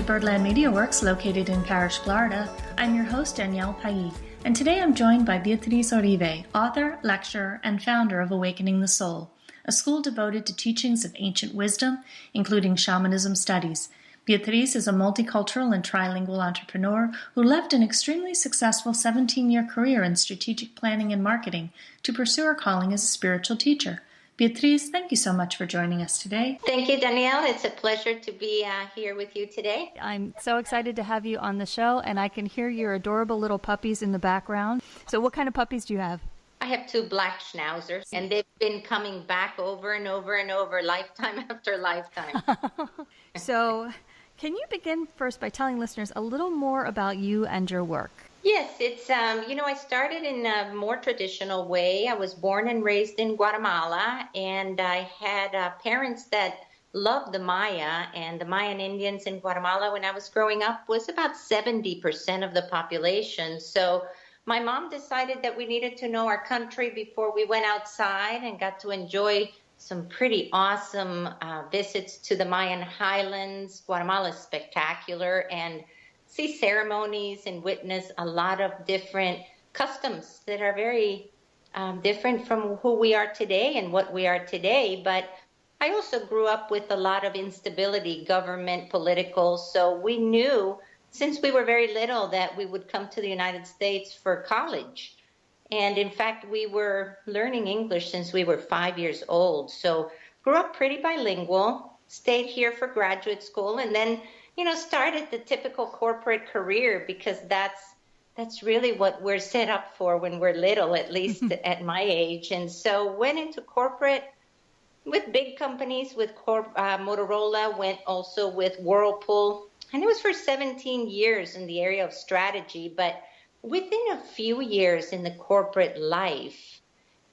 Birdland Media Works located in Parrish, Florida. I'm your host, Danielle Pailly, and today I'm joined by Beatriz Orive, author, lecturer, and founder of Awakening the Soul, a school devoted to teachings of ancient wisdom, including shamanism studies. Beatriz is a multicultural and trilingual entrepreneur who left an extremely successful 17-year career in strategic planning and marketing to pursue her calling as a spiritual teacher. Beatriz, thank you so much for joining us today. Thank you, Danielle. It's a pleasure to be here with you today. I'm so excited to have you on the show, and I can hear your adorable little puppies in the background. So what kind of puppies do you have? I have 2 black schnauzers, and they've been coming back over and over and over, lifetime after lifetime. So can you begin first by telling listeners a little more about you and your work? Yes, it's, I started in a more traditional way. I was born and raised in Guatemala, and I had parents that loved the Maya, and the Mayan Indians in Guatemala when I was growing up was about 70% of the population. So my mom decided that we needed to know our country before we went outside and got to enjoy some pretty awesome visits to the Mayan highlands. Guatemala is spectacular, and see ceremonies and witness a lot of different customs that are very different from who we are today and what we are today. But I also grew up with a lot of instability, government, political. So we knew since we were very little that we would come to the United States for college. And in fact, we were learning English since we were 5 years old. So grew up pretty bilingual, stayed here for graduate school, and then started the typical corporate career because that's really what we're set up for when we're little, at least at my age. And so went into corporate with big companies, with Motorola, went also with Whirlpool. And it was for 17 years in the area of strategy. But within a few years in the corporate life,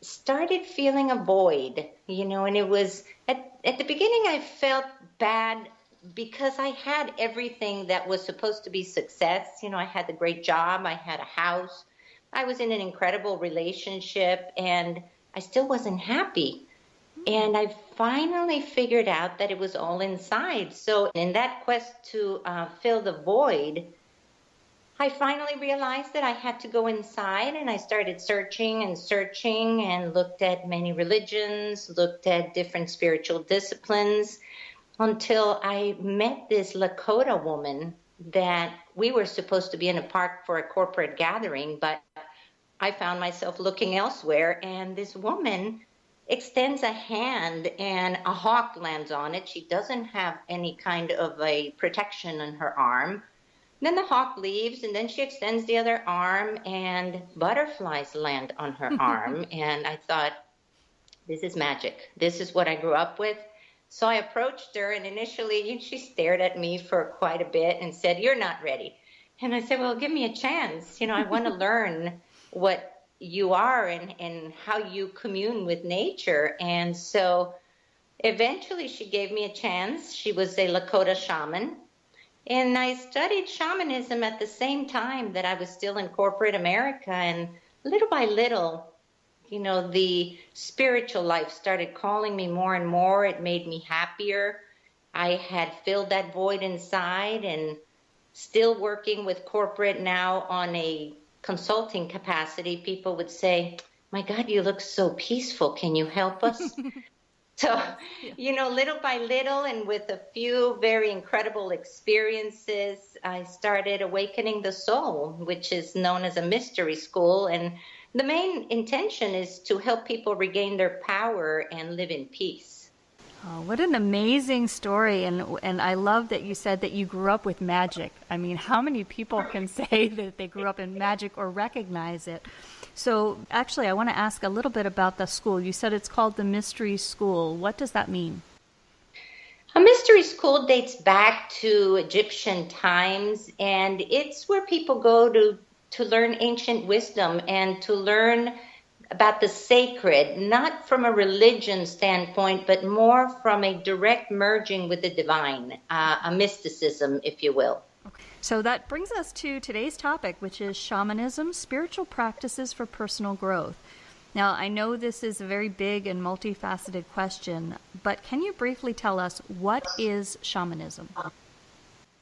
started feeling a void, and it was at the beginning I felt bad because I had everything that was supposed to be success. I had the great job, I had a house, I was in an incredible relationship, and I still wasn't happy. And I finally figured out that it was all inside. So in that quest to fill the void, I finally realized that I had to go inside, and I started searching and looked at many religions, looked at different spiritual disciplines, until I met this Lakota woman that we were supposed to be in a park for a corporate gathering, but I found myself looking elsewhere, and this woman extends a hand and a hawk lands on it. She doesn't have any kind of a protection on her arm. Then the hawk leaves, and then she extends the other arm, and butterflies land on her arm. And I thought, this is magic. This is what I grew up with. So I approached her, and initially she stared at me for quite a bit and said, "You're not ready." And I said, "Well, give me a chance. I want to learn what you are and how you commune with nature." And so eventually she gave me a chance. She was a Lakota shaman. And I studied shamanism at the same time that I was still in corporate America. And little by little, the spiritual life started calling me more and more. It made me happier. I had filled that void inside, and still working with corporate now on a consulting capacity. People would say, "My God, you look so peaceful. Can you help us?" So, little by little, and with a few very incredible experiences, I started Awakening the Soul, which is known as a mystery school. And the main intention is to help people regain their power and live in peace. Oh, what an amazing story. And I love that you said that you grew up with magic. I mean, how many people can say that they grew up in magic or recognize it? So actually, I want to ask a little bit about the school. You said it's called the Mystery School. What does that mean? A mystery school dates back to Egyptian times, and it's where people go to learn ancient wisdom and to learn about the sacred, not from a religion standpoint, but more from a direct merging with the divine, a mysticism, if you will. Okay. So that brings us to today's topic, which is shamanism, spiritual practices for personal growth. Now, I know this is a very big and multifaceted question, but can you briefly tell us what is shamanism?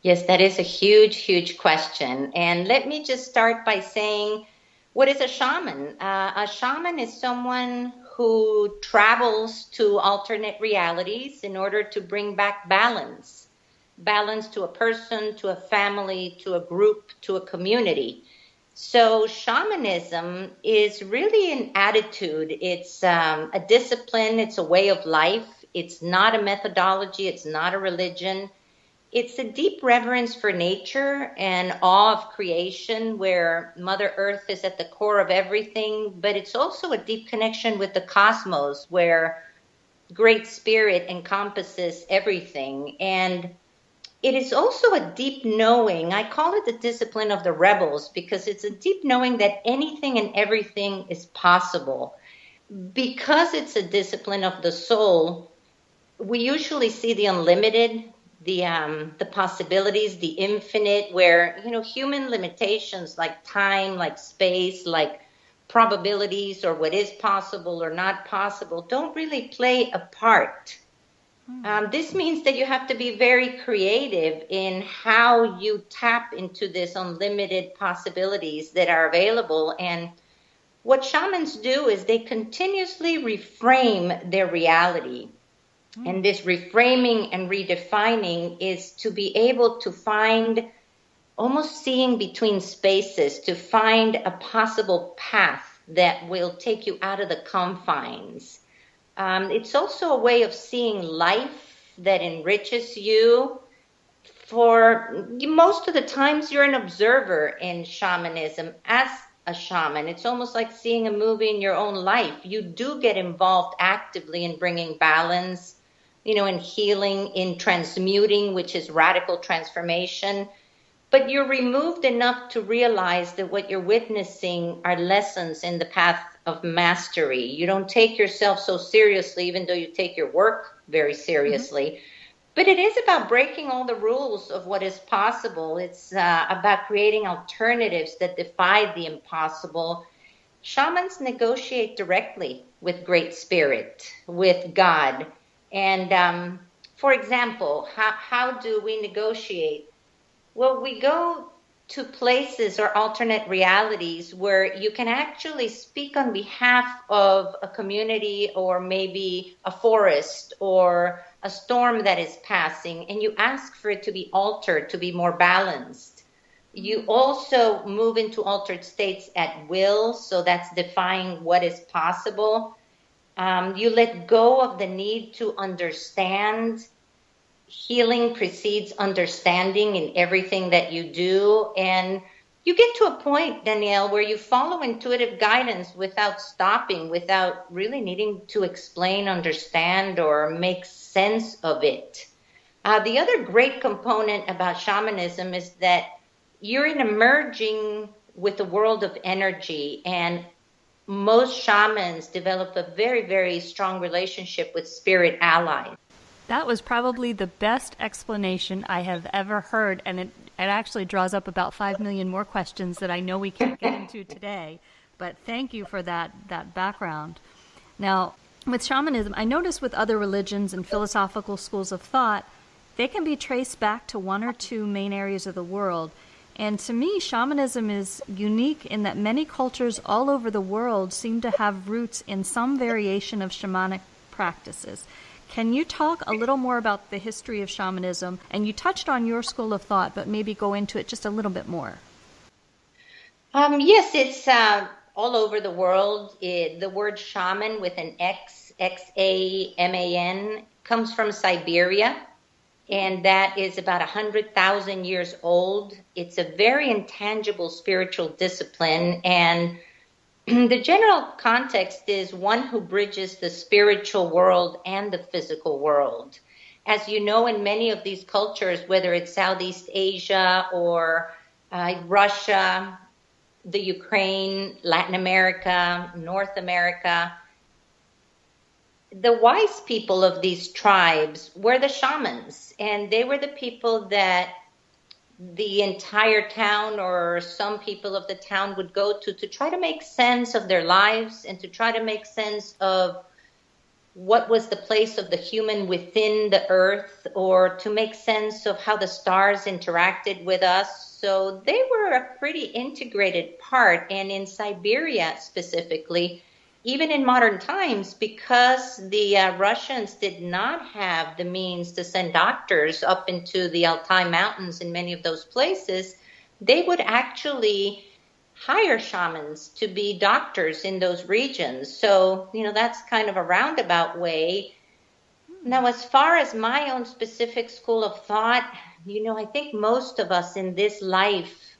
Yes, that is a huge, huge question. And let me just start by saying, what is a shaman? A shaman is someone who travels to alternate realities in order to bring back balance. Balance to a person, to a family, to a group, to a community. So shamanism is really an attitude. It's a discipline. It's a way of life. It's not a methodology. It's not a religion. It's a deep reverence for nature and awe of creation where Mother Earth is at the core of everything, but it's also a deep connection with the cosmos where Great Spirit encompasses everything. And it is also a deep knowing. I call it the discipline of the rebels because it's a deep knowing that anything and everything is possible. Because it's a discipline of the soul, we usually see the unlimited, the possibilities, the infinite, where, human limitations like time, like space, like probabilities or what is possible or not possible don't really play a part. This means that you have to be very creative in how you tap into this unlimited possibilities that are available. And what shamans do is they continuously reframe their reality. And this reframing and redefining is to be able to find, almost seeing between spaces, to find a possible path that will take you out of the confines. It's also a way of seeing life that enriches you. For most of the times, you're an observer in shamanism as a shaman. It's almost like seeing a movie in your own life. You do get involved actively in bringing balance, in healing, in transmuting, which is radical transformation. But you're removed enough to realize that what you're witnessing are lessons in the path of mastery. You don't take yourself so seriously, even though you take your work very seriously. Mm-hmm. But it is about breaking all the rules of what is possible. It's about creating alternatives that defy the impossible. Shamans negotiate directly with Great Spirit, with God. And for example, how do we negotiate? Well, we go to places or alternate realities where you can actually speak on behalf of a community or maybe a forest or a storm that is passing, and you ask for it to be altered, to be more balanced. You also move into altered states at will, so that's defying what is possible. You let go of the need to understand. Healing precedes understanding in everything that you do. And you get to a point, Danielle, where you follow intuitive guidance without stopping, without really needing to explain, understand, or make sense of it. The other great component about shamanism is that you're in emerging with the world of energy, and most shamans develop a very, very strong relationship with spirit allies. That was probably the best explanation I have ever heard, and it actually draws up about 5 million more questions that I know we can't get into today. But thank you for that background. Now, with shamanism, I notice with other religions and philosophical schools of thought, they can be traced back to one or two main areas of the world. And to me, shamanism is unique in that many cultures all over the world seem to have roots in some variation of shamanic practices. Can you talk a little more about the history of shamanism? And you touched on your school of thought, but maybe go into it just a little bit more. Yes, it's all over the world. The word shaman with an X, X-A-M-A-N, comes from Siberia. And that is about 100,000 years old. It's a very intangible spiritual discipline. And the general context is one who bridges the spiritual world and the physical world. As you know, in many of these cultures, whether it's Southeast Asia or Russia, the Ukraine, Latin America, North America, the wise people of these tribes were the shamans, and they were the people that the entire town or some people of the town would go to try to make sense of their lives and to try to make sense of what was the place of the human within the earth, or to make sense of how the stars interacted with us. So they were a pretty integrated part. And in Siberia specifically, even in modern times, because the Russians did not have the means to send doctors up into the Altai Mountains in many of those places, they would actually hire shamans to be doctors in those regions. So, that's kind of a roundabout way. Now, as far as my own specific school of thought, I think most of us in this life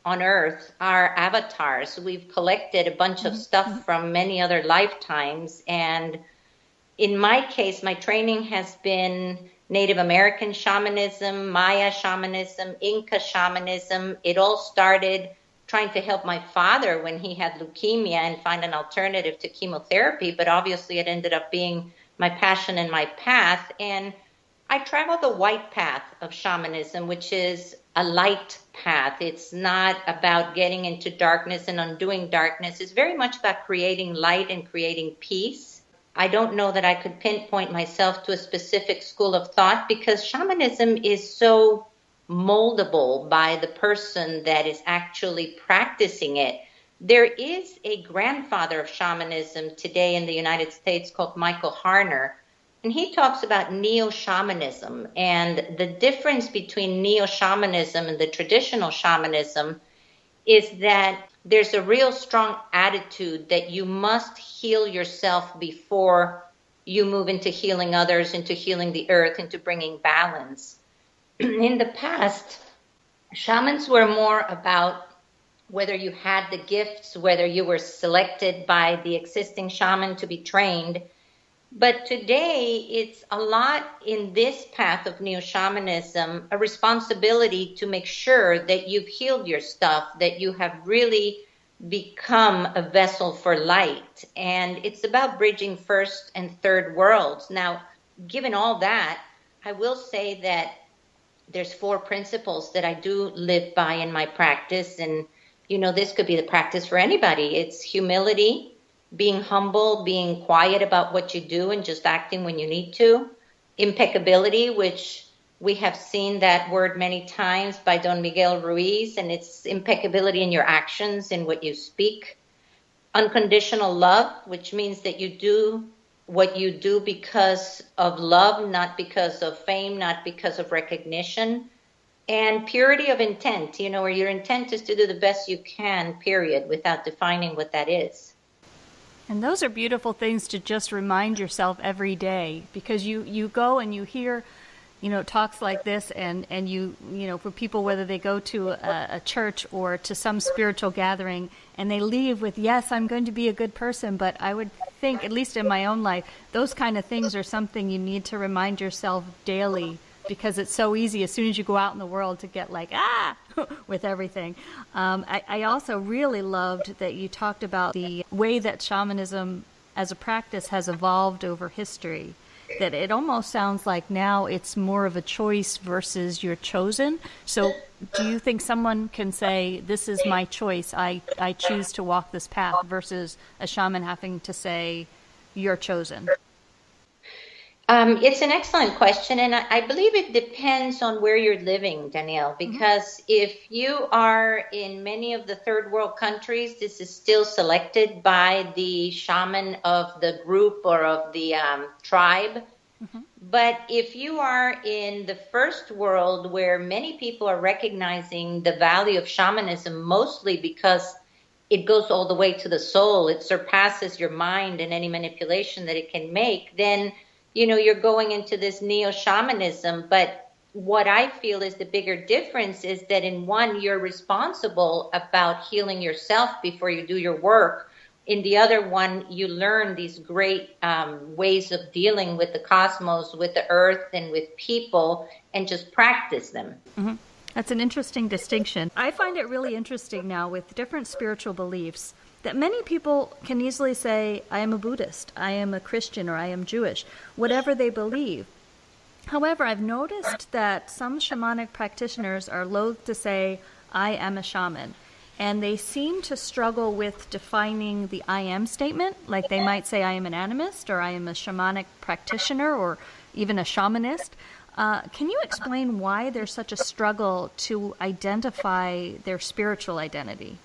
on Earth are avatars. We've collected a bunch of stuff from many other lifetimes. And in my case, my training has been Native American shamanism, Maya shamanism, Inca shamanism. It all started trying to help my father when he had leukemia and find an alternative to chemotherapy. But obviously it ended up being my passion and my path. And I travel the white path of shamanism, which is a light path. It's not about getting into darkness and undoing darkness. It's very much about creating light and creating peace. I don't know that I could pinpoint myself to a specific school of thought, because shamanism is so moldable by the person that is actually practicing it. There is a grandfather of shamanism today in the United States called Michael Harner, and he talks about neo-shamanism. And the difference between neo-shamanism and the traditional shamanism is that there's a real strong attitude that you must heal yourself before you move into healing others, into healing the earth, into bringing balance. In the past, shamans were more about whether you had the gifts, whether you were selected by the existing shaman to be trained. But today, it's a lot in this path of neo-shamanism, a responsibility to make sure that you've healed your stuff, that you have really become a vessel for light. And it's about bridging first and third worlds. Now, given all that, I will say that there's 4 principles that I do live by in my practice. And, this could be the practice for anybody. It's humility, being humble, being quiet about what you do and just acting when you need to. Impeccability, which we have seen that word many times by Don Miguel Ruiz, and it's impeccability in your actions and what you speak. Unconditional love, which means that you do what you do because of love, not because of fame, not because of recognition. And purity of intent, where your intent is to do the best you can, period, without defining what that is. And those are beautiful things to just remind yourself every day, because you go and you hear, talks like this, and you for people, whether they go to a church or to some spiritual gathering, and they leave with, yes, I'm going to be a good person. But I would think, at least in my own life, those kind of things are something you need to remind yourself daily, because it's so easy as soon as you go out in the world to get like, with everything. I also really loved that you talked about the way that shamanism as a practice has evolved over history, that it almost sounds like now it's more of a choice versus you're chosen. So do you think someone can say, this is my choice, I choose to walk this path, versus a shaman having to say, you're chosen? It's an excellent question, and I believe it depends on where you're living, Danielle, because if you are in many of the third world countries, this is still selected by the shaman of the group or of the tribe. But if you are in the first world, where many people are recognizing the value of shamanism, mostly because it goes all the way to the soul, it surpasses your mind and any manipulation that it can make, then you're going into this neo-shamanism. But what I feel is the bigger difference is that in one, you're responsible about healing yourself before you do your work. In the other one, you learn these great ways of dealing with the cosmos, with the earth, and with people, and just practice them. That's an interesting distinction. I find it really interesting now with different spiritual beliefs that many people can easily say, I am a Buddhist, I am a Christian, or I am Jewish, whatever they believe. However, I've noticed that some shamanic practitioners are loath to say, I am a shaman. and they seem to struggle with defining the I am statement. Like they might say, I am an animist, or I am a shamanic practitioner, or even a shamanist. Can you explain why there's such a struggle to identify their spiritual identity?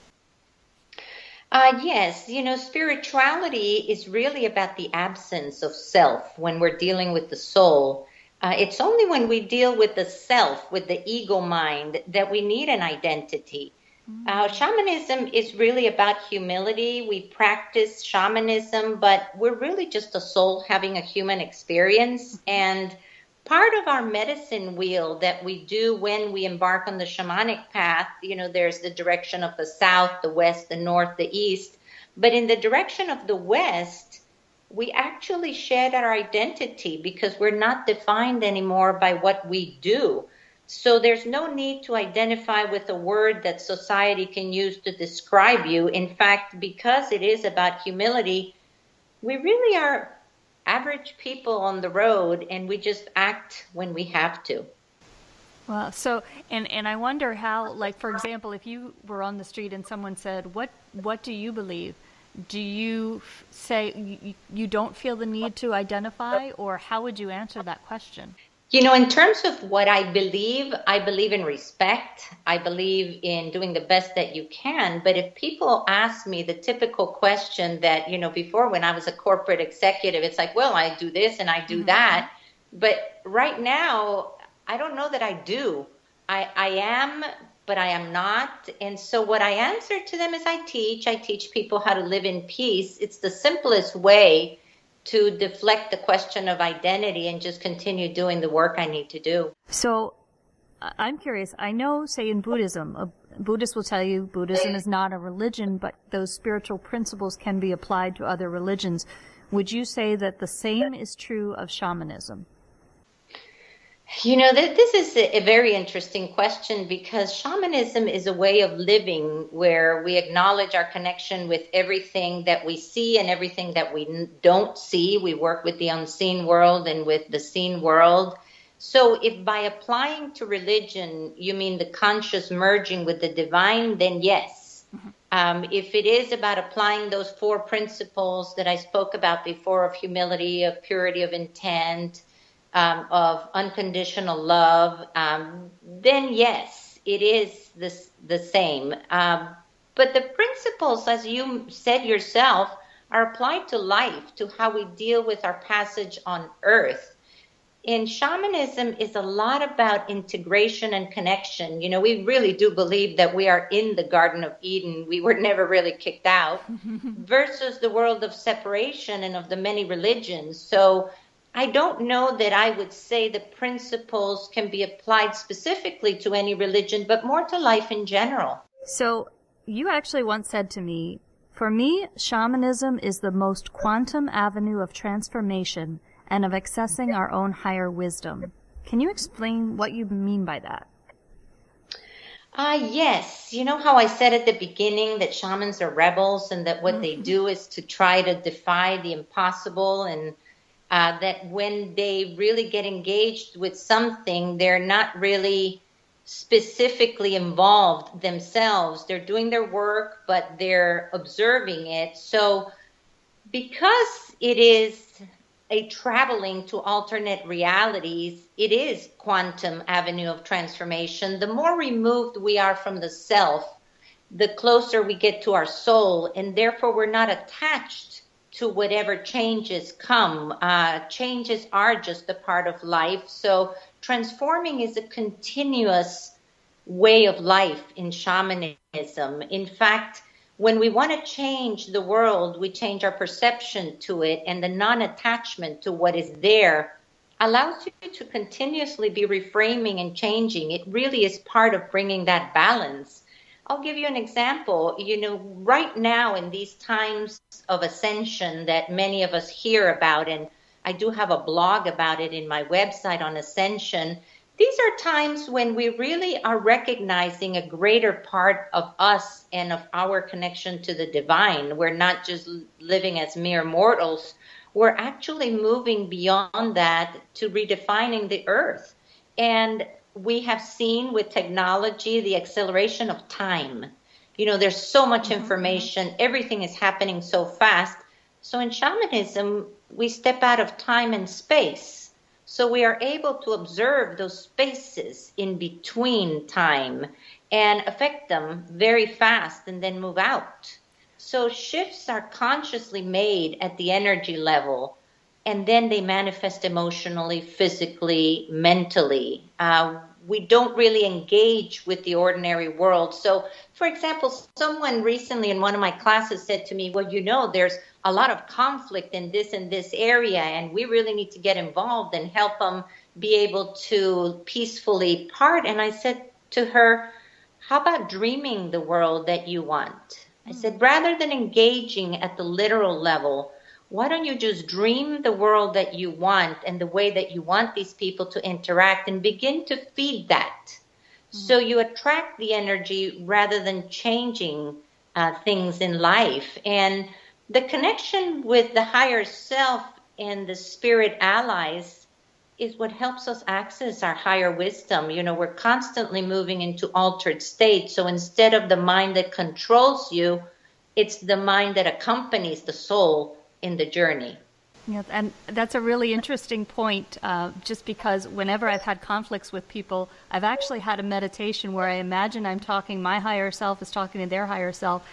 Yes, spirituality is really about the absence of self when we're dealing with the soul. It's only when we deal with the self, with the ego mind, that we need an identity. Shamanism is really about humility. We practice shamanism, but we're really just a soul having a human experience. And part of our medicine wheel that we do when we embark on the shamanic path, there's the direction of the south, the west, the north, the east. But in the direction of the west, we actually shed our identity because we're not defined anymore by what we do. So there's no need to identify with a word that society can use to describe you. In fact, because it is about humility, we really are average people on the road, and we just act when we have to. Well, so, and I wonder how, like, for example, if you were on the street and someone said, what do you believe? Do you say you don't feel the need to identify, or how would you answer that question? In terms of what I believe in respect. I believe in doing the best that you can. But if people ask me the typical question that, before when I was a corporate executive, it's like, well, I do this and I do that. But right now, I don't know that I do. I am, but I am not. And so what I answer to them is I teach people how to live in peace. It's the simplest way to deflect the question of identity and just continue doing the work I need to do. So I'm curious. I know, say, in Buddhism, a Buddhist will tell you Buddhism is not a religion, but those spiritual principles can be applied to other religions. Would you say that the same is true of shamanism? This is a very interesting question, because shamanism is a way of living where we acknowledge our connection with everything that we see and everything that we don't see. We work with the unseen world and with the seen world. So if by applying to religion, you mean the conscious merging with the divine, then yes. If it is about applying those 4 principles that I spoke about before of humility, of purity of intent, of unconditional love, then yes, it is the same. But the principles, as you said yourself, are applied to life, to how we deal with our passage on earth. In shamanism is a lot about integration and connection. We really do believe that we are in the Garden of Eden. We were never really kicked out, versus the world of separation and of the many religions. So I don't know that I would say the principles can be applied specifically to any religion, but more to life in general. So you actually once said to me, for me, shamanism is the most quantum avenue of transformation and of accessing our own higher wisdom. Can you explain what you mean by that? Yes. You know how I said at the beginning that shamans are rebels and that what they do is to try to defy the impossible, and that when they really get engaged with something, they're not really specifically involved themselves. They're doing their work, but they're observing it. So because it is a traveling to alternate realities, it is quantum avenue of transformation. The more removed we are from the self, the closer we get to our soul, and therefore we're not attached to whatever changes come. Changes are just a part of life. So transforming is a continuous way of life in shamanism. In fact, when we want to change the world, we change our perception to it, and the non-attachment to what is there allows you to continuously be reframing and changing. It really is part of bringing that balance. I'll give you an example. Right now in these times of ascension that many of us hear about, and I do have a blog about it in my website on ascension, these are times when we really are recognizing a greater part of us and of our connection to the divine. We're not just living as mere mortals. We're actually moving beyond that to redefining the earth. And we have seen with technology the acceleration of time. There's so much information. Everything is happening so fast. So in shamanism, we step out of time and space. So we are able to observe those spaces in between time and affect them very fast and then move out. So shifts are consciously made at the energy level, and then they manifest emotionally, physically, mentally. We don't really engage with the ordinary world. So, for example, someone recently in one of my classes said to me, well, there's a lot of conflict in this area, and we really need to get involved and help them be able to peacefully part. And I said to her, how about dreaming the world that you want? I said, rather than engaging at the literal level, why don't you just dream the world that you want and the way that you want these people to interact and begin to feed that? So you attract the energy rather than changing things in life. And the connection with the higher self and the spirit allies is what helps us access our higher wisdom. We're constantly moving into altered states. So instead of the mind that controls you, it's the mind that accompanies the soul in the journey. Yeah, and that's a really interesting point, just because whenever I've had conflicts with people, I've actually had a meditation where I imagine I'm talking, my higher self is talking to their higher self,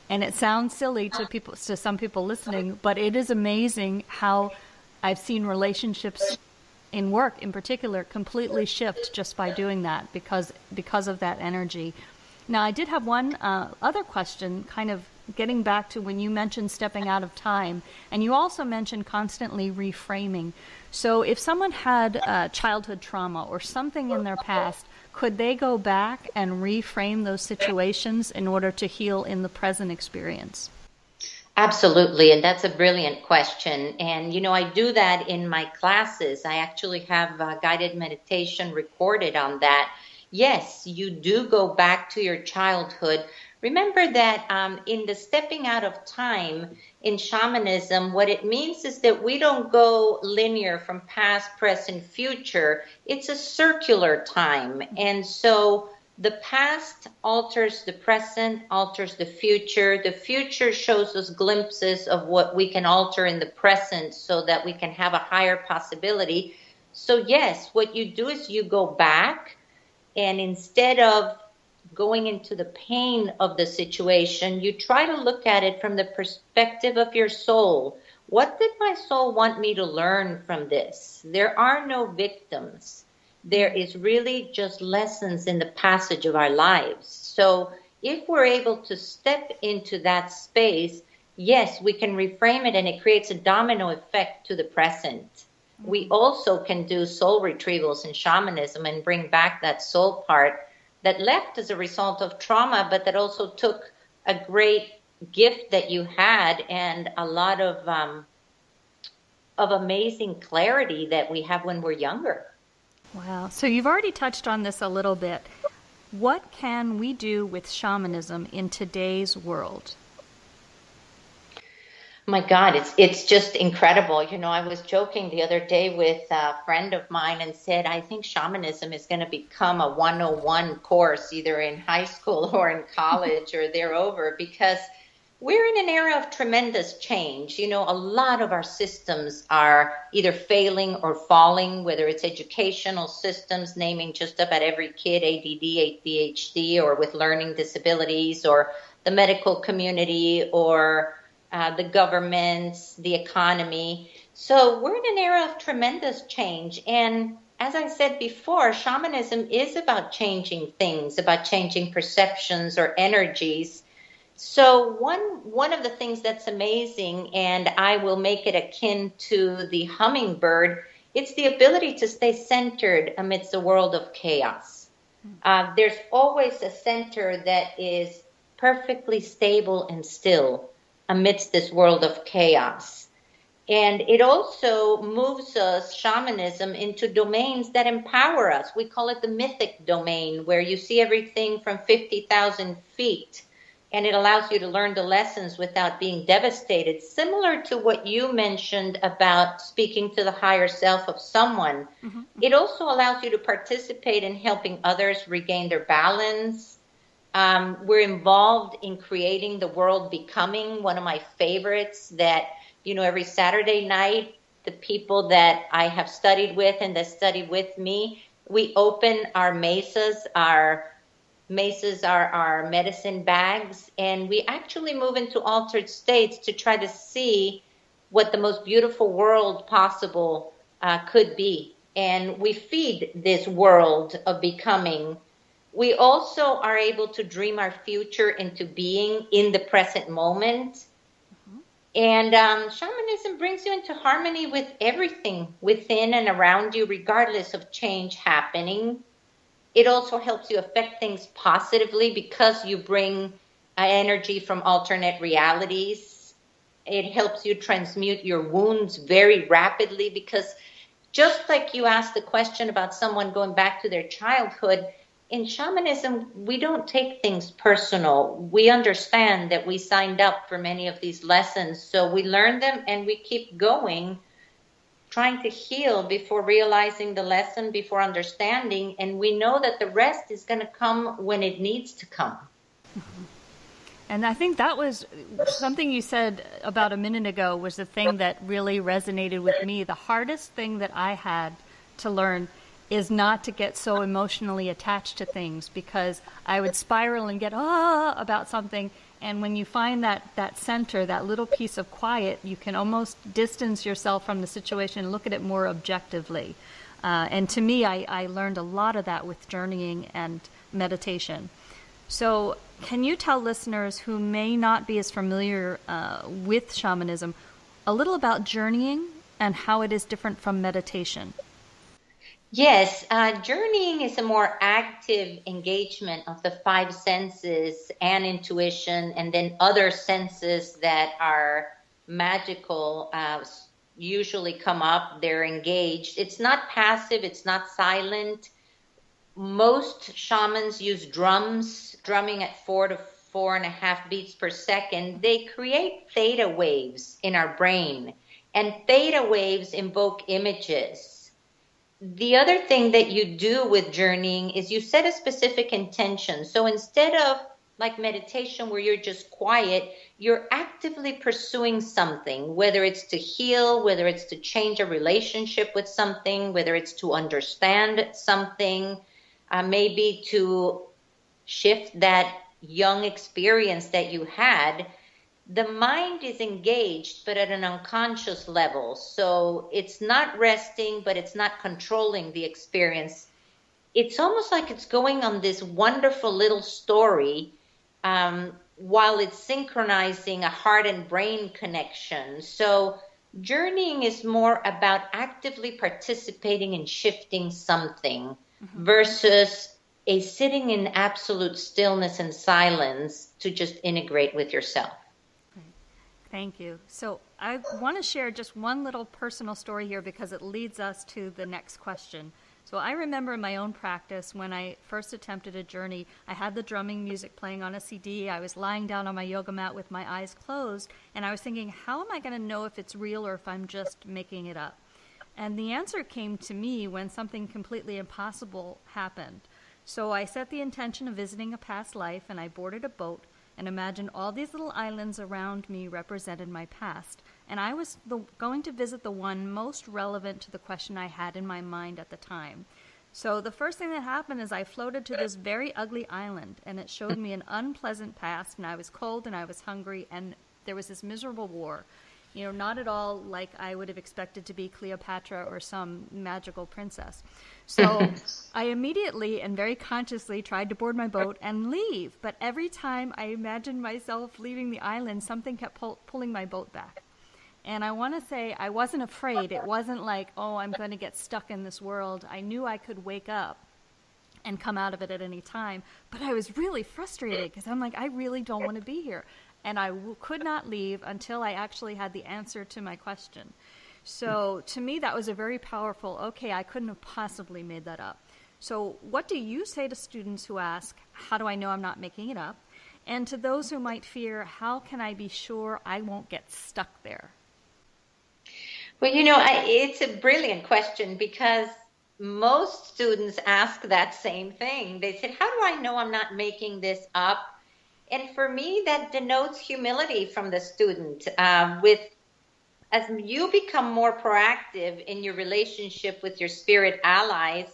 and it sounds silly to some people listening, but it is amazing how I've seen relationships in work in particular completely shift just by doing that because of that energy. Now, I did have one other question, kind of getting back to when you mentioned stepping out of time, and you also mentioned constantly reframing. So if someone had childhood trauma or something in their past, could they go back and reframe those situations in order to heal in the present experience? Absolutely, and that's a brilliant question. And, I do that in my classes. I actually have guided meditation recorded on that. Yes, you do go back to your childhood. Remember that in the stepping out of time in shamanism, what it means is that we don't go linear from past, present, future. It's a circular time. And so the past alters the present, alters the future. The future shows us glimpses of what we can alter in the present so that we can have a higher possibility. So yes, what you do is you go back, and instead of going into the pain of the situation, you try to look at it from the perspective of your soul. What did my soul want me to learn from this? There are no victims. There is really just lessons in the passage of our lives. So if we're able to step into that space, yes, we can reframe it, and it creates a domino effect to the present. We also can do soul retrievals in shamanism and bring back that soul part that left as a result of trauma, but that also took a great gift that you had and a lot of amazing clarity that we have when we're younger. Wow. So you've already touched on this a little bit. What can we do with shamanism in today's world? My God, it's just incredible. I was joking the other day with a friend of mine and said, I think shamanism is going to become a 101 course either in high school or in college or thereover, because we're in an era of tremendous change. A lot of our systems are either failing or falling, whether it's educational systems, naming just about every kid ADD, ADHD, or with learning disabilities, or the medical community, or the governments, the economy. So we're in an era of tremendous change. And as I said before, shamanism is about changing things, about changing perceptions or energies. So one of the things that's amazing, and I will make it akin to the hummingbird, it's the ability to stay centered amidst a world of chaos. There's always a center that is perfectly stable and still amidst this world of chaos. And it also moves us, shamanism, into domains that empower us. We call it the mythic domain, where you see everything from 50,000 feet, and it allows you to learn the lessons without being devastated. Similar to what you mentioned about speaking to the higher self of someone, it also allows you to participate in helping others regain their balance, We're involved in creating the world becoming, one of my favorites, that, every Saturday night, the people that I have studied with and that study with me, we open our mesas. Our mesas are our medicine bags, and we actually move into altered states to try to see what the most beautiful world possible could be. And we feed this world of becoming. We also are able to dream our future into being in the present moment. Mm-hmm. And shamanism brings you into harmony with everything within and around you, regardless of change happening. It also helps you affect things positively because you bring energy from alternate realities. It helps you transmute your wounds very rapidly because just like you asked the question about someone going back to their childhood, in shamanism, we don't take things personal. We understand that we signed up for many of these lessons, so we learn them and we keep going, trying to heal before realizing the lesson, before understanding, and we know that the rest is going to come when it needs to come. And I think that was something you said about a minute ago was the thing that really resonated with me. The hardest thing that I had to learn is not to get so emotionally attached to things, because I would spiral and get about something. And when you find that center, that little piece of quiet, you can almost distance yourself from the situation and look at it more objectively. And to me, I learned a lot of that with journeying and meditation. So can you tell listeners who may not be as familiar with shamanism a little about journeying and how it is different from meditation? Yes, journeying is a more active engagement of the five senses and intuition, and then other senses that are magical usually come up. They're engaged. It's not passive. It's not silent. Most shamans use drumming at 4 to 4.5 beats per second. They create theta waves in our brain, and theta waves invoke images. The other thing that you do with journeying is you set a specific intention. So instead of like meditation where you're just quiet, you're actively pursuing something, whether it's to heal, whether it's to change a relationship with something, whether it's to understand something, maybe to shift that young experience that you had. The mind is engaged, but at an unconscious level. So it's not resting, but it's not controlling the experience. It's almost like it's going on this wonderful little story while it's synchronizing a heart and brain connection. So journeying is more about actively participating in shifting something versus a sitting in absolute stillness and silence to just integrate with yourself. Thank you. So I want to share just one little personal story here because it leads us to the next question. So I remember in my own practice when I first attempted a journey, I had the drumming music playing on a CD. I was lying down on my yoga mat with my eyes closed, and I was thinking, how am I going to know if it's real or if I'm just making it up? And the answer came to me when something completely impossible happened. So I set the intention of visiting a past life, and I boarded a boat and imagined all these little islands around me represented my past. And I was going to visit the one most relevant to the question I had in my mind at the time. So the first thing that happened is I floated to this very ugly island, and it showed me an unpleasant past, and I was cold and I was hungry, and there was this miserable war. You know, not at all like I would have expected to be Cleopatra or some magical princess. So I immediately and very consciously tried to board my boat and leave. But every time I imagined myself leaving the island, something kept pulling my boat back. And I want to say I wasn't afraid. It wasn't like, oh, I'm going to get stuck in this world. I knew I could wake up and come out of it at any time. But I was really frustrated because I'm like, I really don't want to be here. And I could not leave until I actually had the answer to my question. So to me, that was a very powerful, okay, I couldn't have possibly made that up. So what do you say to students who ask, how do I know I'm not making it up? And to those who might fear, how can I be sure I won't get stuck there? Well, it's a brilliant question because most students ask that same thing. They said, how do I know I'm not making this up? And for me, that denotes humility from the student. As you become more proactive in your relationship with your spirit allies,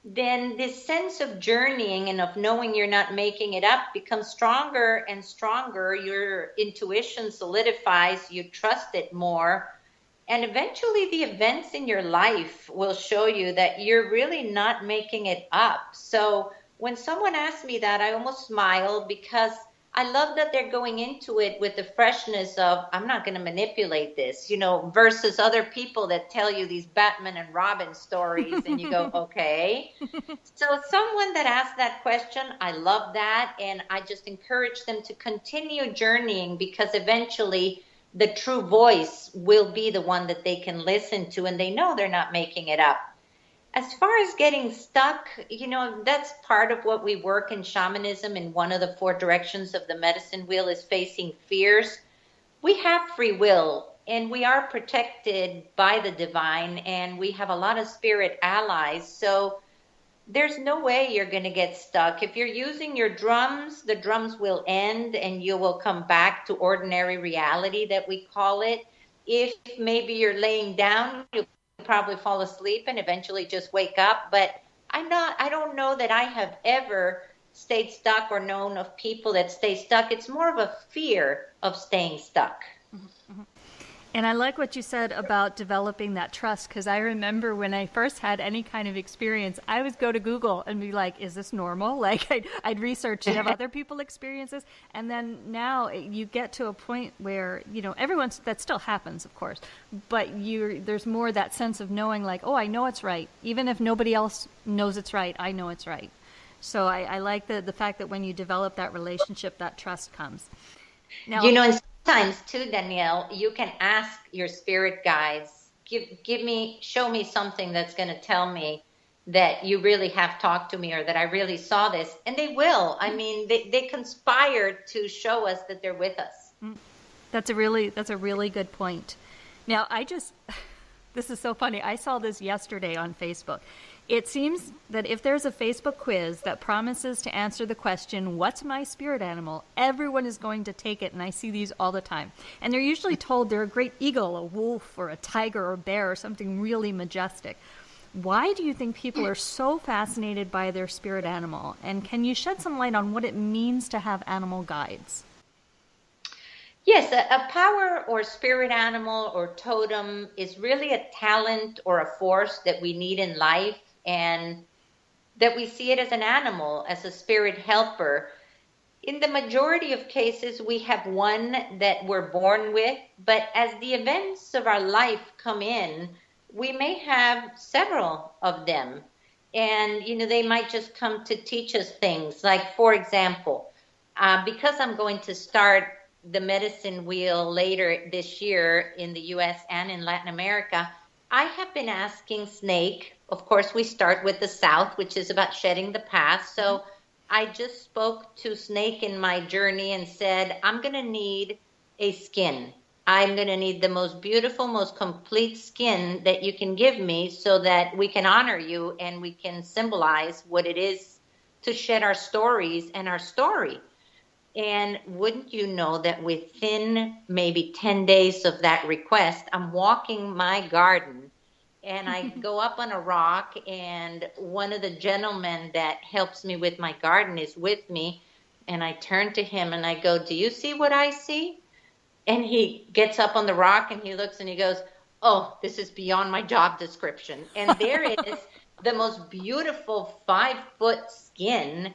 then this sense of journeying and of knowing you're not making it up becomes stronger and stronger. Your intuition solidifies, you trust it more. And eventually the events in your life will show you that you're really not making it up. So when someone asks me that, I almost smile, because I love that they're going into it with the freshness of, I'm not going to manipulate this, versus other people that tell you these Batman and Robin stories and you go, okay. So someone that asks that question, I love that. And I just encourage them to continue journeying, because eventually the true voice will be the one that they can listen to, and they know they're not making it up. As far as getting stuck, that's part of what we work in shamanism. And one of the 4 directions of the medicine wheel is facing fears. We have free will, and we are protected by the divine, and we have a lot of spirit allies. So there's no way you're going to get stuck. If you're using your drums, the drums will end and you will come back to ordinary reality, that we call it. If maybe you're laying down, you'll probably fall asleep and eventually just wake up. But I don't know that I have ever stayed stuck or known of people that stay stuck. It's more of a fear of staying stuck. Mm-hmm. And I like what you said about developing that trust, because I remember when I first had any kind of experience, I would go to Google and be like, is this normal? Like I'd research, have other people experience this? And then now you get to a point where, that still happens, of course, but there's more that sense of knowing, like, oh, I know it's right. Even if nobody else knows it's right, I know it's right. So I like the fact that when you develop that relationship, that trust comes. Now, and sometimes too, Danielle, you can ask your spirit guides, show me something that's going to tell me that you really have talked to me, or that I really saw this. And they will. I mean, they conspire to show us that they're with us. That's a really good point. Now, this is so funny. I saw this yesterday on Facebook. It seems that if there's a Facebook quiz that promises to answer the question, what's my spirit animal, everyone is going to take it, and I see these all the time. And they're usually told they're a great eagle, a wolf, or a tiger, or a bear, or something really majestic. Why do you think people are so fascinated by their spirit animal? And can you shed some light on what it means to have animal guides? Yes, a power or spirit animal or totem is really a talent or a force that we need in life, and that we see it as an animal, as a spirit helper. In the majority of cases, we have one that we're born with, but as the events of our life come in, we may have several of them. And, they might just come to teach us things. Like, for example, because I'm going to start the medicine wheel later this year in the U.S. and in Latin America, I have been asking Snake. Of course, we start with the South, which is about shedding the past. So I just spoke to Snake in my journey and said, I'm going to need a skin. I'm going to need the most beautiful, most complete skin that you can give me, so that we can honor you and we can symbolize what it is to shed our stories and our story. And wouldn't you know that within maybe 10 days of that request, I'm walking my garden and I go up on a rock, and one of the gentlemen that helps me with my garden is with me. And I turn to him and I go, do you see what I see? And he gets up on the rock and he looks and he goes, oh, this is beyond my job description. And there is the most beautiful 5-foot skin.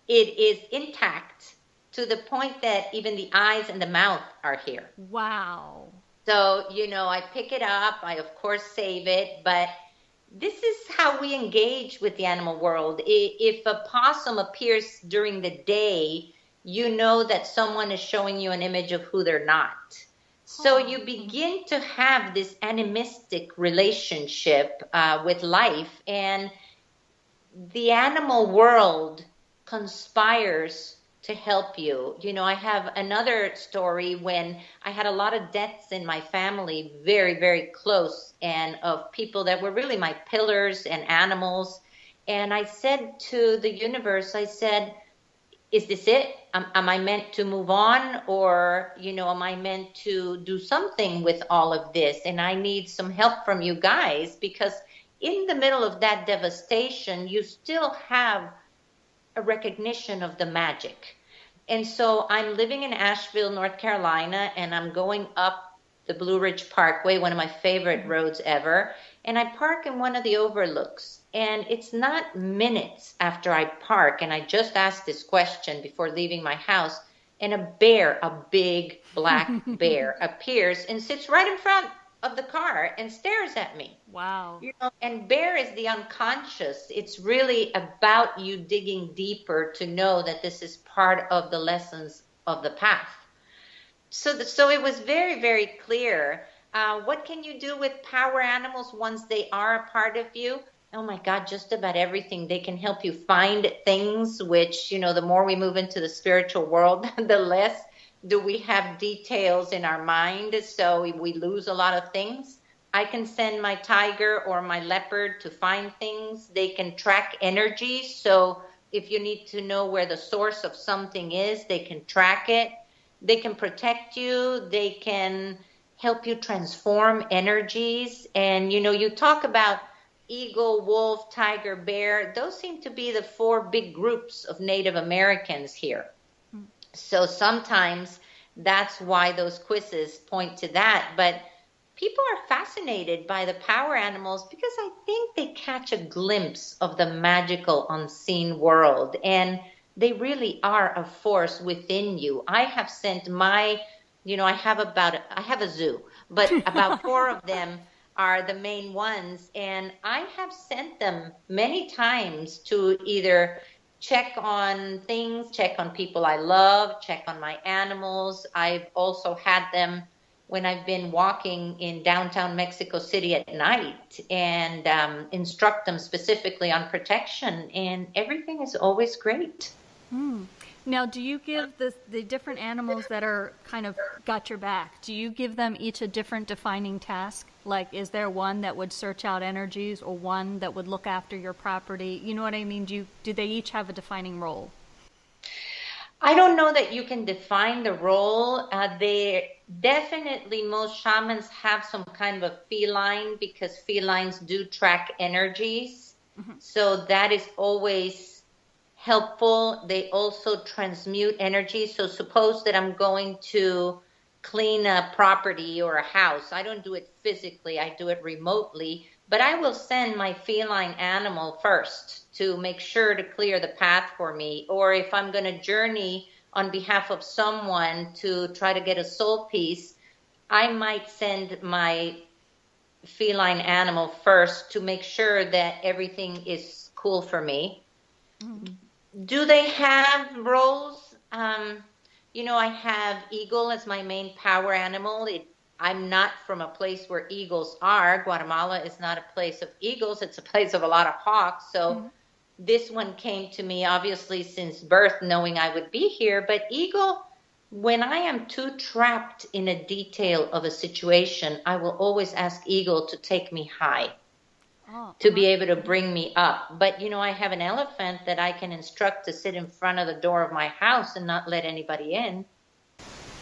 It is intact, to the point that even the eyes and the mouth are here. Wow. So, I pick it up. I, of course, save it. But this is how we engage with the animal world. If a possum appears during the day, you know that someone is showing you an image of who they're not. So you begin to have this animistic relationship with life. And the animal world conspires to help you. You know, I have another story when I had a lot of deaths in my family, very, very close, and of people that were really my pillars and animals. And I said to the universe, I said, is this it? Am I meant to move on? Or, you know, am I meant to do something with all of this? And I need some help from you guys, because in the middle of that devastation, you still have a recognition of the magic. And so I'm living in Asheville, North Carolina, and I'm going up the Blue Ridge Parkway, one of my favorite roads ever. And I park in one of the overlooks. And it's not minutes after I park, and I just asked this question before leaving my house, and a bear, a big black bear, appears and sits right in front of the car and stares at me. Wow. You know, and bear is the unconscious. It's really about you digging deeper to know that this is part of the lessons of the path. So it was very, very clear. What can you do with power animals once they are a part of you? Oh my God, just about everything. They can help you find things, which, you know, the more we move into the spiritual world, the less do we have details in our mind, so we lose a lot of things. I can send my tiger or my leopard to find things. They can track energy, so if you need to know where the source of something is, they can track it. They can protect you. They can help you transform energies. And, you know, you talk about eagle, wolf, tiger, bear. Those seem to be the 4 big groups of Native Americans here. So sometimes that's why those quizzes point to that. But people are fascinated by the power animals because I think they catch a glimpse of the magical unseen world. And they really are a force within you. I have sent my, you know, I have a zoo, but about 4 of them are the main ones. And I have sent them many times to either check on things, check on people I love, check on my animals. I've also had them when I've been walking in downtown Mexico City at night and instruct them specifically on protection. And everything is always great. Now, do you give the different animals that are kind of got your back, do you give them each a different defining task? Like, is there one that would search out energies or one that would look after your property? You know what I mean? Do they each have a defining role? I don't know that you can define the role. They definitely, most shamans have some kind of a feline, because felines do track energies. Mm-hmm. So that is always helpful. They also transmute energy. So suppose that I'm going to clean a property or a house. I don't do it physically. I do it remotely. But I will send my feline animal first to make sure to clear the path for me. Or if I'm going to journey on behalf of someone to try to get a soul piece, I might send my feline animal first to make sure that everything is cool for me. Mm-hmm. Do they have roles? You know, I have eagle as my main power animal. I'm not from a place where eagles are. Guatemala is not a place of eagles. It's a place of a lot of hawks. So this one came to me, obviously, since birth, knowing I would be here. But eagle, when I am too trapped in a detail of a situation, I will always ask eagle to take me high, to be able to bring me up. But, you know, I have an elephant that I can instruct to sit in front of the door of my house and not let anybody in.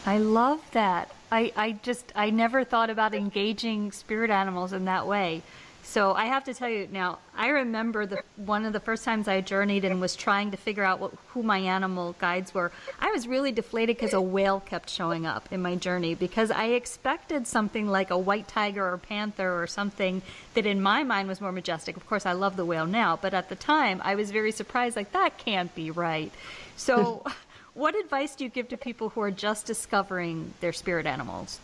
I love that. I never thought about engaging spirit animals in that way. So I have to tell you now, I remember one of the first times I journeyed and was trying to figure out who my animal guides were. I was really deflated because a whale kept showing up in my journey, because I expected something like a white tiger or panther or something that in my mind was more majestic. Of course, I love the whale now, but at the time I was very surprised, like, that can't be right. So what advice do you give to people who are just discovering their spirit animals?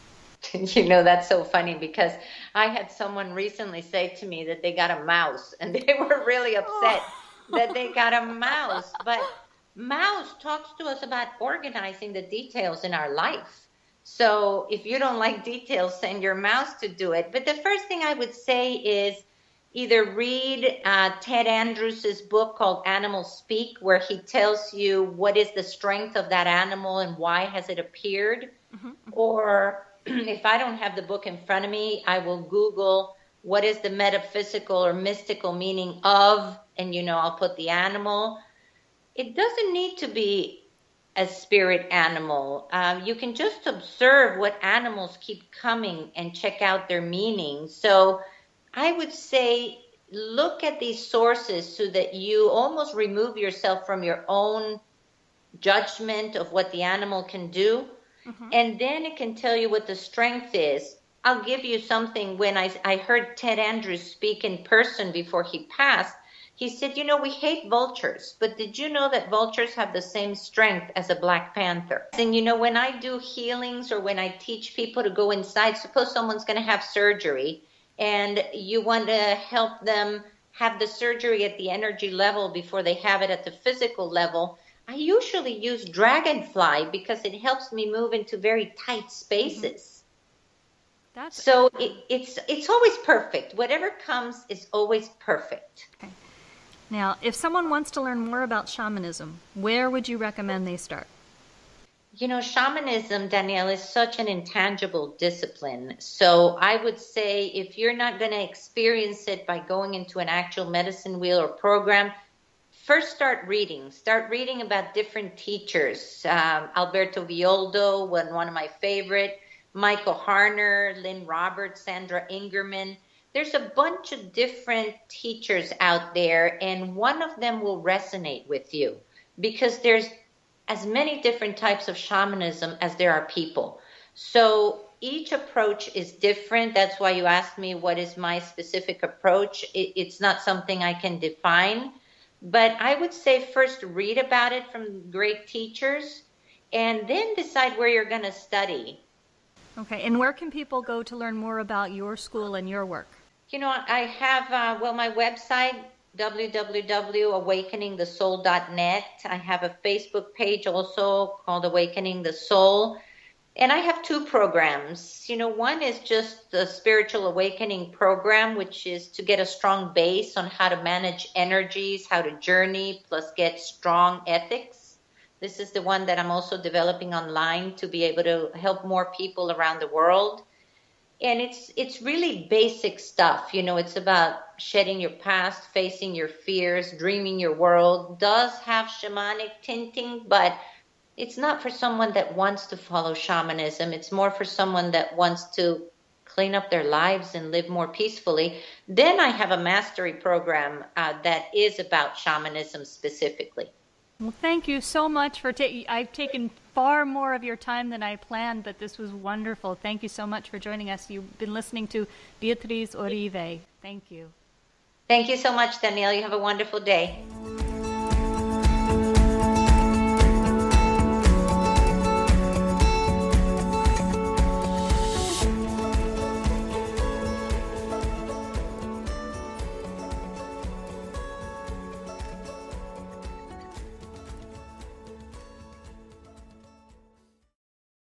You know, that's so funny, because I had someone recently say to me that they got a mouse, and they were really upset that they got a mouse. But mouse talks to us about organizing the details in our life. So if you don't like details, send your mouse to do it. But the first thing I would say is, either read Ted Andrews' book called Animals Speak, where he tells you what is the strength of that animal and why has it appeared. Or if I don't have the book in front of me, I will Google what is the metaphysical or mystical meaning of, and I'll put the animal. It doesn't need to be a spirit animal. You can just observe what animals keep coming and check out their meaning. So I would say look at these sources so that you almost remove yourself from your own judgment of what the animal can do. And then it can tell you what the strength is. I'll give you something. When I heard Ted Andrews speak in person before he passed, he said, we hate vultures, but did you know that vultures have the same strength as a black panther? And when I do healings or when I teach people to go inside, suppose someone's going to have surgery and you want to help them have the surgery at the energy level before they have it at the physical level, I usually use dragonfly because it helps me move into very tight spaces. So it's always perfect. Whatever comes is always perfect. Okay. Now, if someone wants to learn more about shamanism, where would you recommend they start? Shamanism, Danielle, is such an intangible discipline. So I would say if you're not going to experience it by going into an actual medicine wheel or program, first start reading. Start reading about different teachers. Alberto Violdo, one of my favorite. Michael Harner, Lynn Roberts, Sandra Ingerman. There's a bunch of different teachers out there, and one of them will resonate with you because there's as many different types of shamanism as there are people. So each approach is different. That's why you asked me what is my specific approach. It's not something I can define, but I would say first read about it from great teachers and then decide where you're going to study. Okay, and where can people go to learn more about your school and your work? I have, my website, www.awakeningthesoul.net. I have a Facebook page also called Awakening the Soul. And I have two programs. One is just the Spiritual Awakening program, which is to get a strong base on how to manage energies, how to journey, plus get strong ethics. This is the one that I'm also developing online to be able to help more people around the world. And it's really basic stuff. It's about shedding your past, facing your fears, dreaming your world. Does have shamanic tinting, but it's not for someone that wants to follow shamanism. It's more for someone that wants to clean up their lives and live more peacefully. Then I have a mastery program that is about shamanism specifically. Well, thank you so much for I've taken far more of your time than I planned, but this was wonderful. Thank you so much for joining us. You've been listening to Beatriz Orive. Thank you. Thank you so much, Danielle. You have a wonderful day.